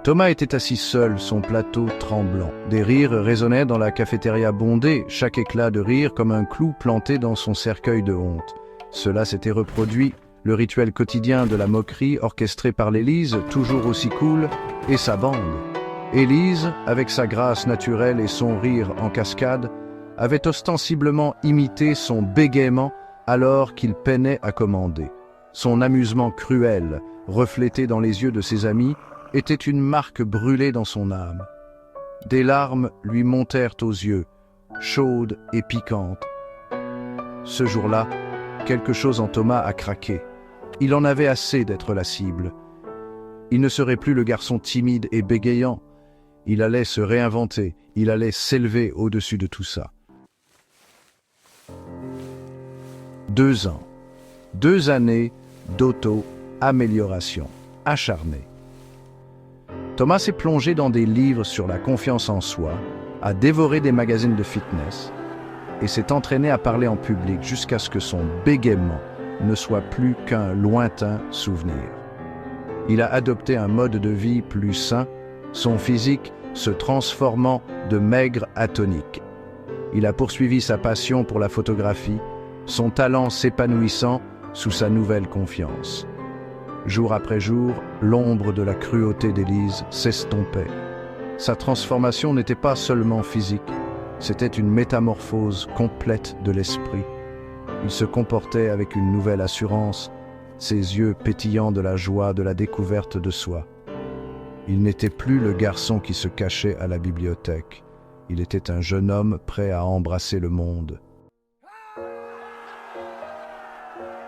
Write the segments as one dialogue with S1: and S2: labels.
S1: Thomas était assis seul, son plateau tremblant. Des rires résonnaient dans la cafétéria bondée, chaque éclat de rire comme un clou planté dans son cercueil de honte. Cela s'était reproduit, le rituel quotidien de la moquerie orchestré par l'Élise, toujours aussi cool, et sa bande. Élise, avec sa grâce naturelle et son rire en cascade, avait ostensiblement imité son bégaiement alors qu'il peinait à commander. Son amusement cruel, reflété dans les yeux de ses amis, était une marque brûlée dans son âme. Des larmes lui montèrent aux yeux, chaudes et piquantes. Ce jour-là, quelque chose en Thomas a craqué. Il en avait assez d'être la cible. Il ne serait plus le garçon timide et bégayant. Il allait se réinventer, il allait s'élever au-dessus de tout ça. 2 ans. 2 années d'auto-amélioration acharnée. Thomas s'est plongé dans des livres sur la confiance en soi, a dévoré des magazines de fitness et s'est entraîné à parler en public jusqu'à ce que son bégaiement ne soit plus qu'un lointain souvenir. Il a adopté un mode de vie plus sain, son physique se transformant de maigre à tonique. Il a poursuivi sa passion pour la photographie, son talent s'épanouissant sous sa nouvelle confiance. Jour après jour, l'ombre de la cruauté d'Élise s'estompait. Sa transformation n'était pas seulement physique, c'était une métamorphose complète de l'esprit. Il se comportait avec une nouvelle assurance, ses yeux pétillants de la joie de la découverte de soi. Il n'était plus le garçon qui se cachait à la bibliothèque. Il était un jeune homme prêt à embrasser le monde.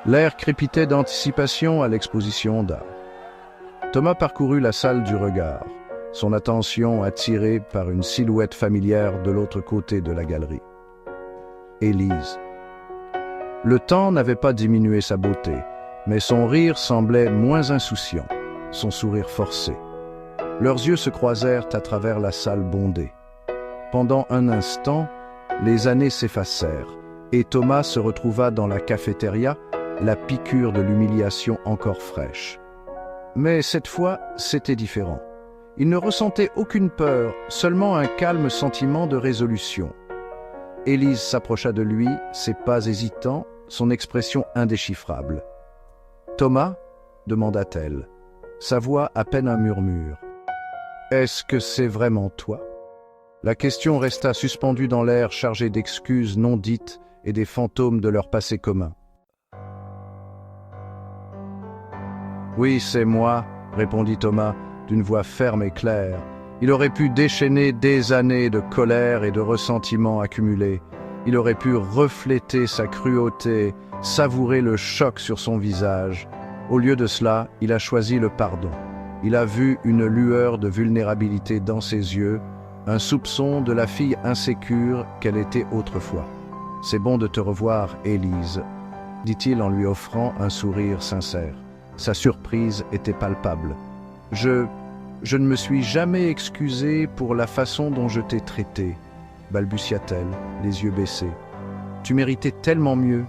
S1: L'air crépitait d'anticipation à l'exposition d'art. Thomas parcourut la salle du regard, son attention attirée par une silhouette familière de l'autre côté de la galerie. Élise. Le temps n'avait pas diminué sa beauté, mais son rire semblait moins insouciant, son sourire forcé. Leurs yeux se croisèrent à travers la salle bondée. Pendant un instant, les années s'effacèrent, et Thomas se retrouva dans la cafétéria, la piqûre de l'humiliation encore fraîche. Mais cette fois, c'était différent. Il ne ressentait aucune peur, seulement un calme sentiment de résolution. Élise s'approcha de lui, ses pas hésitants, son expression indéchiffrable. « Thomas ?» demanda-t-elle, sa voix à peine un murmure. « Est-ce que c'est vraiment toi ?» La question resta suspendue dans l'air, chargée d'excuses non dites et des fantômes de leur passé commun. « Oui, c'est moi, » répondit Thomas, d'une voix ferme et claire. Il aurait pu déchaîner des années de colère et de ressentiment accumulés. Il aurait pu refléter sa cruauté, savourer le choc sur son visage. Au lieu de cela, il a choisi le pardon. Il a vu une lueur de vulnérabilité dans ses yeux, un soupçon de la fille insécure qu'elle était autrefois. « C'est bon de te revoir, Élise, » dit-il en lui offrant un sourire sincère. Sa surprise était palpable. « Je ne me suis jamais excusé pour la façon dont je t'ai traité, » balbutia-t-elle, les yeux baissés. « Tu méritais tellement mieux. »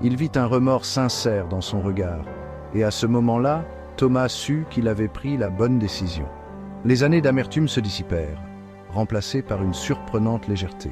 S1: Il vit un remords sincère dans son regard, et à ce moment-là, Thomas sut qu'il avait pris la bonne décision. Les années d'amertume se dissipèrent, remplacées par une surprenante légèreté.